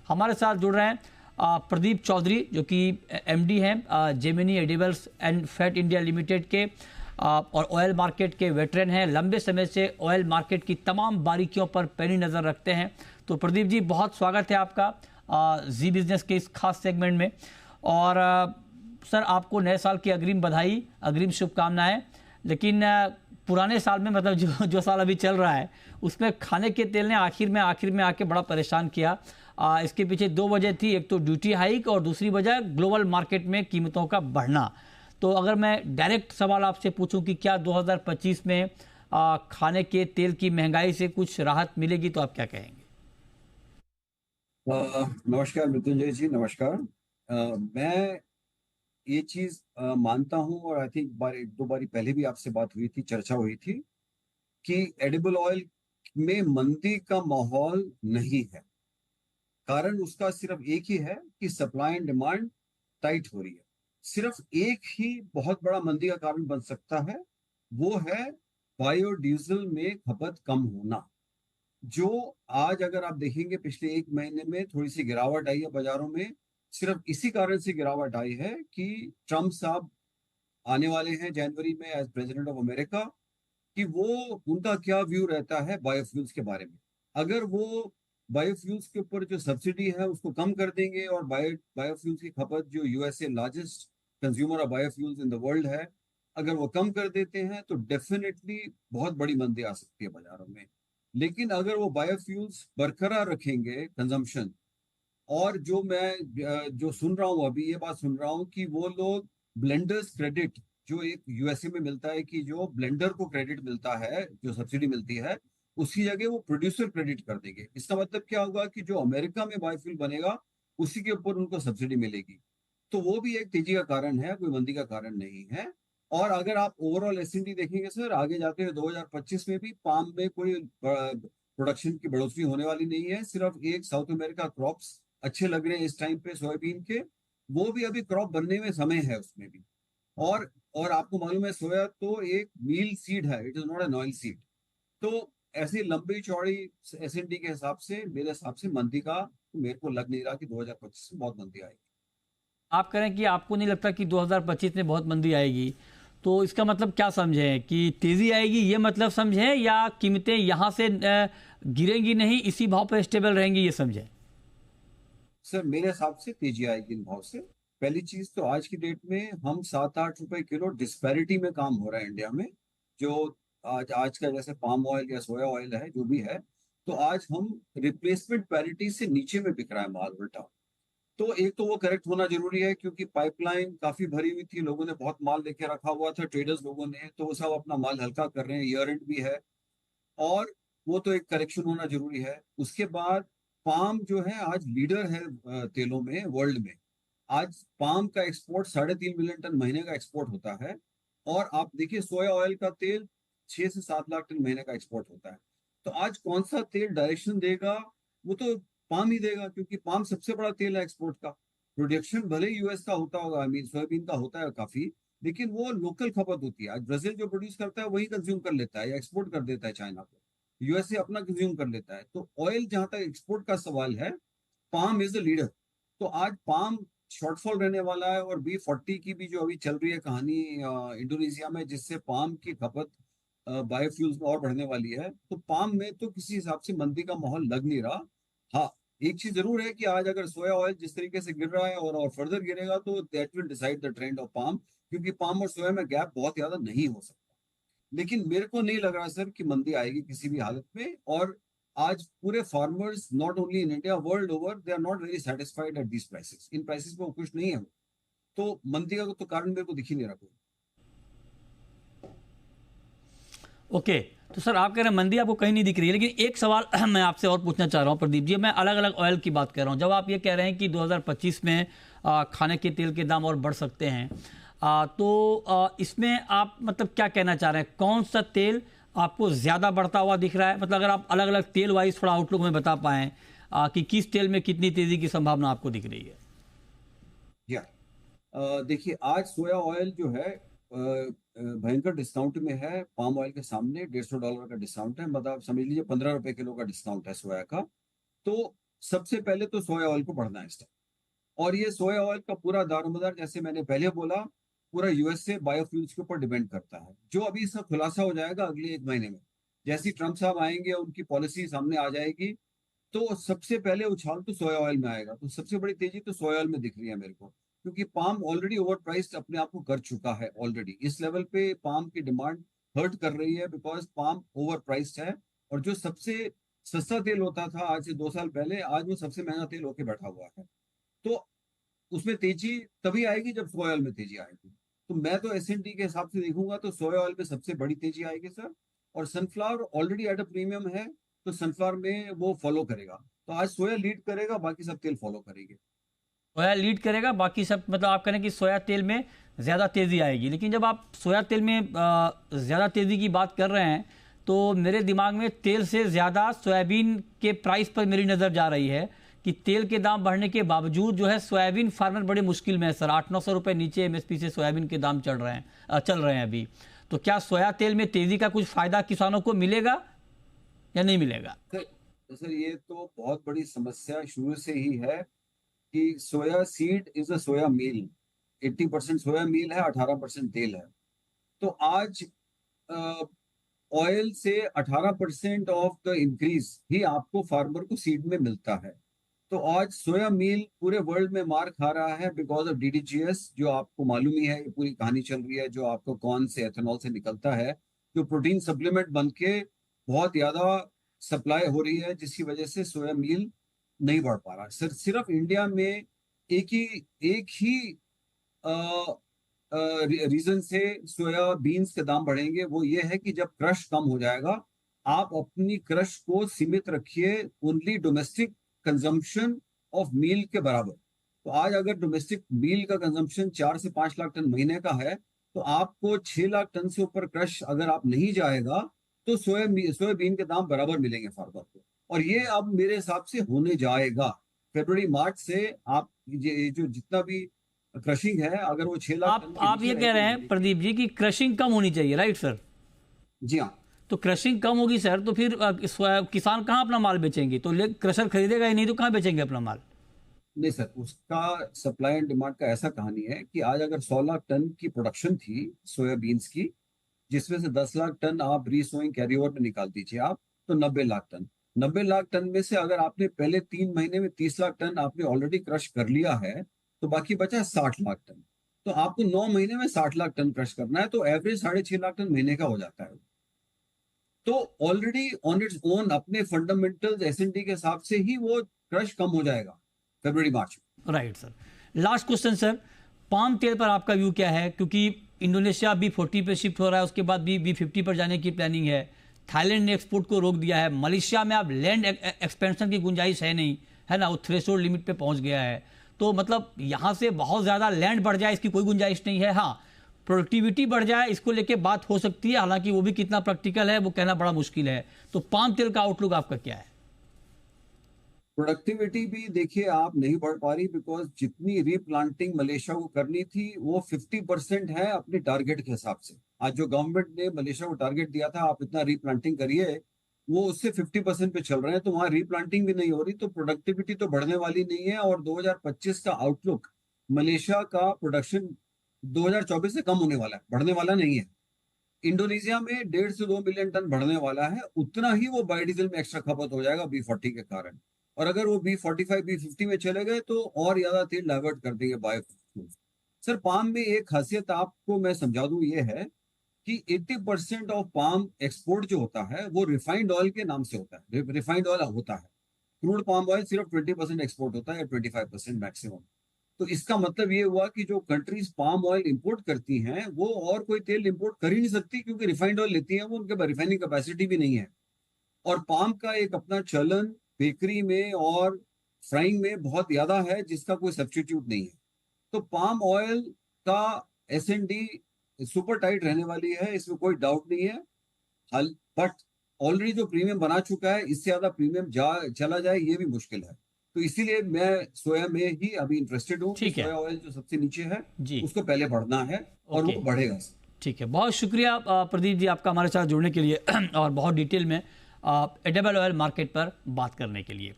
हमारे साथ जुड़ रहे हैं प्रदीप चौधरी, जो कि एमडी हैं Gemini edibles and fat India limited के, और ऑयल मार्केट के वेटरन हैं। लंबे समय से ऑयल मार्केट की तमाम बारीकियों पर पैनी नज़र रखते हैं। तो प्रदीप जी, बहुत स्वागत है आपका जी बिजनेस के इस खास सेगमेंट में। और सर, आपको नए साल की अग्रिम बधाई, अग्रिम शुभकामनाएं। लेकिन पुराने साल में, मतलब जो साल अभी चल रहा है, उसमें खाने के तेल ने आखिर में आके बड़ा परेशान किया। इसके पीछे दो वजह थी, एक तो ड्यूटी हाइक और दूसरी वजह ग्लोबल मार्केट में कीमतों का बढ़ना। तो अगर मैं डायरेक्ट सवाल आपसे पूछूं कि क्या 2025 में खाने के तेल की महंगाई से कुछ राहत मिलेगी, तो आप क्या कहेंगे? नमस्कार मृत्युंजय जी, नमस्कार। मैं ये चीज मानता हूं, और आई थिंक एक दो बारी पहले भी आपसे बात हुई थी, चर्चा हुई थी कि एडिबल ऑयल में मंदी का माहौल नहीं है। कारण उसका सिर्फ एक ही है कि सप्लाई एंड डिमांड टाइट हो रही है। सिर्फ एक ही बहुत बड़ा मंदी का कारण बन सकता है, वो है बायोडीजल में खपत कम होना। जो आज अगर आप देखेंगे, पिछले एक महीने में थोड़ी सी गिरावट आई है बाजारों में। सिर्फ इसी कारण से गिरावट आई है कि ट्रम्प साहब आने वाले हैं जनवरी में एज प्रेसिडेंट ऑफ अमेरिका, कि वो उनका क्या व्यू रहता है बायोफ्यूल्स के बारे में। अगर वो बायोफ्यूल्स के ऊपर जो सब्सिडी है उसको कम कर देंगे, और बायोफ्यूल्स की खपत, जो USA largest consumer of biofuels in the world है, अगर वो कम कर देते हैं तो डेफिनेटली बहुत बड़ी मंदी आ सकती है बाजारों में। लेकिन अगर वो बायोफ्यूल्स बरकरार रखेंगे कंजम्पशन, और जो मैं जो सुन रहा हूँ, अभी ये बात सुन रहा हूँ कि वो लोग ब्लेंडर्स क्रेडिट, जो एक यूएसए में मिलता है, कि जो ब्लेंडर को क्रेडिट मिलता है, जो सब्सिडी मिलती है, उसकी जगह वो प्रोड्यूसर क्रेडिट कर देंगे। इसका मतलब क्या होगा कि जो अमेरिका में बायोफ्यूल बनेगा उसी के ऊपर उनको सब्सिडी मिलेगी। तो वो भी एक तेजी का कारण है, कोई मंदी का कारण नहीं है। और अगर आप ओवरऑल एसएनडी देखेंगे सर, आगे जाते हुए 2025 में भी पाम में कोई प्रोडक्शन की बढ़ोतरी होने वाली नहीं है। सिर्फ एक साउथ अमेरिका क्रॉप्स अच्छे लग रहे हैं इस टाइम पे सोयाबीन के, वो भी अभी क्रॉप बनने में समय है उसमें भी। और आपको मालूम है, सोया तो एक मील सीड है, it is not an oil seed. तो ऐसी लंबी चौड़ी एसएनडी के हिसाब से, मेरे हिसाब से मंदी का तो मेरे को लग नहीं रहा कि 2025 में बहुत मंदी आएगी। आप कह रहे हैं कि आपको नहीं लगता कि 2025 में बहुत मंदी आएगी, तो इसका मतलब क्या समझें? कि तेज़ी आएगी ये मतलब समझें, या कीमतें यहाँ से गिरेंगी नहीं, इसी भाव पर स्टेबल रहेंगी, ये समझें? सर मेरे हिसाब से तेजी आएगी इन भाव से। पहली चीज तो आज की डेट में हम 7-8 रुपए किलो डिस्पैरिटी में काम हो रहा है इंडिया में। जो आज आज का जैसे पाम ऑयल या सोया ऑयल है, जो भी है, तो आज हम रिप्लेसमेंट पैरिटी से नीचे में बिक रहा है माल उल्टा। तो एक तो वो करेक्ट होना जरूरी है, क्योंकि पाइपलाइन काफी भरी हुई थी, लोगों ने बहुत माल लेके रखा हुआ था, ट्रेडर्स लोगों ने, तो वो सब अपना माल हल्का कर रहे हैं, ईयर एंड भी है। और वो तो एक करेक्शन होना जरूरी है। उसके बाद पाम जो है आज लीडर है तेलों में वर्ल्ड में। आज पाम का एक्सपोर्ट 3.5 मिलियन टन महीने का एक्सपोर्ट होता है। और आप देखिए, सोया ऑयल का तेल 6 से 7 लाख टन महीने का एक्सपोर्ट होता है। तो आज कौन सा तेल डायरेक्शन देगा? वो तो पाम ही देगा, क्योंकि पाम सबसे बड़ा तेल है एक्सपोर्ट का। प्रोडक्शन भले ही यूएस का होता होगा, आई मीन सोयाबीन का होता है काफी, लेकिन वो लोकल खपत होती है। आज ब्राजील जो प्रोड्यूस करता है वही कंज्यूम कर लेता है या एक्सपोर्ट कर देता है चाइना को। यूएसए अपना कंज्यूम कर लेता है। तो ऑयल जहां तक एक्सपोर्ट का सवाल है, पाम इज द लीडर। तो आज पाम शॉर्टफॉल रहने वाला है। और B40 की भी जो अभी चल रही है कहानी इंडोनेशिया में, जिससे पाम की खपत बायोफ्यूल्स में और बढ़ने वाली है, तो पाम में तो किसी हिसाब से मंदी का माहौल लग नहीं रहा। हाँ, एक चीज जरूर है कि आज अगर सोया ऑयल जिस तरीके से गिर रहा है और फर्दर गिरेगा, तो that will decide the trend of palm, क्योंकि पाम और सोया में गैप बहुत ज्यादा नहीं हो सकता। लेकिन मेरे को नहीं लग रहा सर कि मंदी आएगी किसी भी हालत में। और आज पूरे farmers, not only in India, world over, they are not very satisfied at these prices. इन प्राइसेस पे वो खुश नहीं है वो। तो मंदी का तो कारण मेरे को दिख ही नहीं रहा कोई। ओके। तो सर, आप कह रहे हैं मंदी आपको कहीं नहीं दिख रही है, लेकिन एक सवाल मैं आपसे और पूछना चाह रहा हूँ प्रदीप जी। मैं अलग अलग ऑयल की बात कर रहा हूँ। जब आप ये कह रहे हैं कि 2025 में खाने के तेल के दाम और बढ़ सकते हैं, तो इसमें आप मतलब क्या कहना चाह रहे हैं? कौन सा तेल आपको ज़्यादा बढ़ता हुआ दिख रहा है? मतलब अगर आप अलग अलग तेल वाइज थोड़ा आउटलुक में बता पाएँ कि किस तेल में कितनी तेज़ी की संभावना आपको दिख रही है? या देखिए, आज सोया ऑयल जो है भयंकर डिस्काउंट में है। पाम ऑयल के सामने $150 का डिस्काउंट है, मतलब समझ लीजिए 15 रुपए किलो का डिस्काउंट है सोया का। तो सबसे पहले तो सोया ऑयल को बढ़ना है इस टाइम। और ये सोया ऑयल का पूरा दारोमदार, जैसे मैंने पहले बोला, पूरा यूएसए बायोफ्यूल्स के ऊपर डिपेंड करता है, जो अभी इसका खुलासा हो जाएगा अगले 1 महीने में। जैसे ही ट्रम्प साहब आएंगे, उनकी पॉलिसी सामने आ जाएगी, तो सबसे पहले उछाल तो सोया ऑयल में आएगा। तो सबसे बड़ी तेजी तो सोया ऑयल में दिख रही है मेरे को, क्योंकि पाम ऑलरेडी ओवर प्राइस्ड अपने आप को कर चुका है। ऑलरेडी इस लेवल पे पाम की डिमांड हर्ट कर रही है, बिकॉज पाम ओवर प्राइस्ड है। और जो सबसे सस्ता तेल होता था आज से 2 साल पहले, आज वो सबसे महंगा तेल होके बैठा हुआ है। तो उसमें तेजी तभी आएगी जब सोया ऑयल में तेजी आएगी। तो मैं तो एस&टी के हिसाब से देखूंगा तो सोया ऑयल में सबसे बड़ी तेजी आएगी सर। और sunflower already at a premium है, तो सनफ्लावर में वो फॉलो करेगा। तो आज सोया लीड करेगा, बाकी सब तेल फॉलो करेंगे। सोया लीड करेगा, बाकी सब, मतलब आप कह रहे हैं कि सोया तेल में ज़्यादा तेज़ी आएगी। लेकिन जब आप सोया तेल में ज़्यादा तेज़ी की बात कर रहे हैं, तो मेरे दिमाग में तेल से ज़्यादा सोयाबीन के प्राइस पर मेरी नज़र जा रही है कि तेल के दाम बढ़ने के बावजूद जो है सोयाबीन फार्मर बड़े मुश्किल में है सर। 800-900 रुपये नीचे एमएसपी से सोयाबीन के दाम चल रहे हैं अभी। तो क्या सोया तेल में तेज़ी का कुछ फ़ायदा किसानों को मिलेगा या नहीं मिलेगा? सर ये तो बहुत बड़ी समस्या शुरू से ही है कि सोया सीड इज अ सोया मील। 80% सोया मील है, 18% तेल है। तो आज ऑयल से 18% ऑफ द इंक्रीज ही आपको फार्मर को सीड में मिलता है। तो आज सोया मील पूरे वर्ल्ड में मार खा रहा है बिकॉज ऑफ डीडीजीएस, जो आपको मालूम ही है, ये पूरी कहानी चल रही है, जो आपको कॉर्न से एथेनॉल से निकलता है, जो प्रोटीन सप्लीमेंट बन के बहुत ज्यादा सप्लाई हो रही है, जिसकी वजह से सोया मील नहीं बढ़ पा रहा। सिर्फ इंडिया में एक ही रीजन से सोयाबीन्स के दाम बढ़ेंगे, वो ये है कि जब क्रश कम हो जाएगा। आप अपनी क्रश को सीमित रखिए only domestic consumption of meal के बराबर। तो आज अगर डोमेस्टिक मील का कंजम्पशन 4 से 5 लाख टन महीने का है, तो आपको 6 लाख टन से ऊपर क्रश अगर आप नहीं जाएगा, तो सोयाबीन के दाम बराबर मिलेंगे फार्मर को। और ये अब मेरे हिसाब से होने जाएगा। फरवरी मार्च से आप ये जो जितना भी क्रशिंग है, अगर वो 6 लाख टन के आप नीचे ये कह रहेगी रहे हैं प्रदीप जी कि क्रशिंग कम होनी चाहिए, राइट सर? जी हाँ। तो क्रशिंग कम होगी सर, तो फिर किसान कहाँ अपना माल बेचेंगे? तो क्रशर खरीदेगा ही नहीं, तो कहाँ बेचेंगे अपना माल? नहीं सर, उसका सप्लाई एंड डिमांड का ऐसा कहानी है कि आज अगर 100 लाख टन की प्रोडक्शन थी सोयाबीन्स की, जिसमें से 10 लाख टन आप रीसोइंग कैरी ओवर में निकाल दीजिए आप, तो 90 लाख टन। 90 लाख टन में से अगर आपने पहले 3 महीने में 30 लाख टन आपने ऑलरेडी क्रश कर लिया है, तो बाकी बचा 60 लाख टन। तो आपको 9 महीने में 60 लाख टन क्रश करना है, तो एवरेज 6.5 लाख टन महीने का हो जाता है। तो ऑलरेडी ऑन इट्स ओन अपने फंडामेंटल्स एस&टी के हिसाब से ही वो क्रश कम हो जाएगा फरवरी मार्च में। Right sir. Last question sir, palm तेल पर आपका व्यू क्या है? क्योंकि इंडोनेशिया B40 पे शिफ्ट हो रहा है, उसके बाद भी B50 पर जाने की प्लानिंग है। थाईलैंड ने एक्सपोर्ट को रोक दिया है। मलेशिया में अब लैंड एक्सपेंशन की गुंजाइश है नहीं, है ना, वो थ्रेशोल्ड लिमिट पे पहुंच गया है। तो मतलब यहाँ से बहुत ज़्यादा लैंड बढ़ जाए इसकी कोई गुंजाइश नहीं है। हाँ, प्रोडक्टिविटी बढ़ जाए इसको लेके बात हो सकती है, हालांकि वो भी कितना प्रैक्टिकल है वो कहना बड़ा मुश्किल है। तो पाम तेल का आउटलुक आपका क्या है? प्रोडक्टिविटी भी देखिए आप नहीं बढ़ पा रही, बिकॉज जितनी रीप्लांटिंग मलेशिया को करनी थी वो 50% है अपने टारगेट के हिसाब से। आज जो गवर्नमेंट ने मलेशिया को टारगेट दिया था आप इतना रीप्लांटिंग करिए, वो उससे 50% पे चल रहे हैं, तो वहां रीप्लांटिंग भी नहीं हो रही, तो प्रोडक्टिविटी तो बढ़ने वाली नहीं है। और 2025 का आउटलुक, मलेशिया का प्रोडक्शन 2024 से कम होने वाला है, बढ़ने वाला नहीं है। इंडोनेशिया में 1.5 से 2 मिलियन टन बढ़ने वाला है, उतना ही वो बायोडीजल में एक्स्ट्रा खपत हो जाएगा B40 के कारण। और अगर वो B45 B50 में चले गए तो और ज्यादा तेल डाइवर्ट कर देंगे बायोफ्यूल। सर पाम में एक खासियत आपको मैं समझा दूं, ये है कि 80% ऑफ पाम एक्सपोर्ट जो होता है वो रिफाइंड ऑयल के नाम से होता है। रिफाइंड ऑयल होता है, क्रूड पाम ऑयल सिर्फ 20% एक्सपोर्ट होता है, या 25% मैक्सिमम। तो इसका मतलब ये हुआ कि जो कंट्रीज पाम ऑयल इंपोर्ट करती हैं वो और कोई तेल इंपोर्ट कर ही नहीं सकती, क्योंकि रिफाइंड ऑयल लेती हैं वो, उनके पास रिफाइनिंग कैपेसिटी भी नहीं है। और पाम का एक अपना चलन बेकरी में और फ्राइंग में बहुत ज्यादा है, जिसका कोई सब्स्टिट्यूट नहीं है। तो पाम ऑयल का एस&डी सुपर टाइट रहने वाली है, इसमें कोई डाउट नहीं है। हल बट ऑलरेडी जो प्रीमियम बना चुका है, इससे ज्यादा प्रीमियम चला जाए ये भी मुश्किल है। तो इसीलिए मैं सोया में ही अभी इंटरेस्टेड हूँ कि ठीक है सोया ऑयल जो सबसे नीचे है जी, उसको पहले बढ़ना है, और ओके, वो बढ़ेगा। ठीक है। बहुत शुक्रिया प्रदीप जी आपका हमारे साथ जुड़ने के लिए और बहुत डिटेल में एडिबल ऑयल मार्केट पर बात करने के लिए।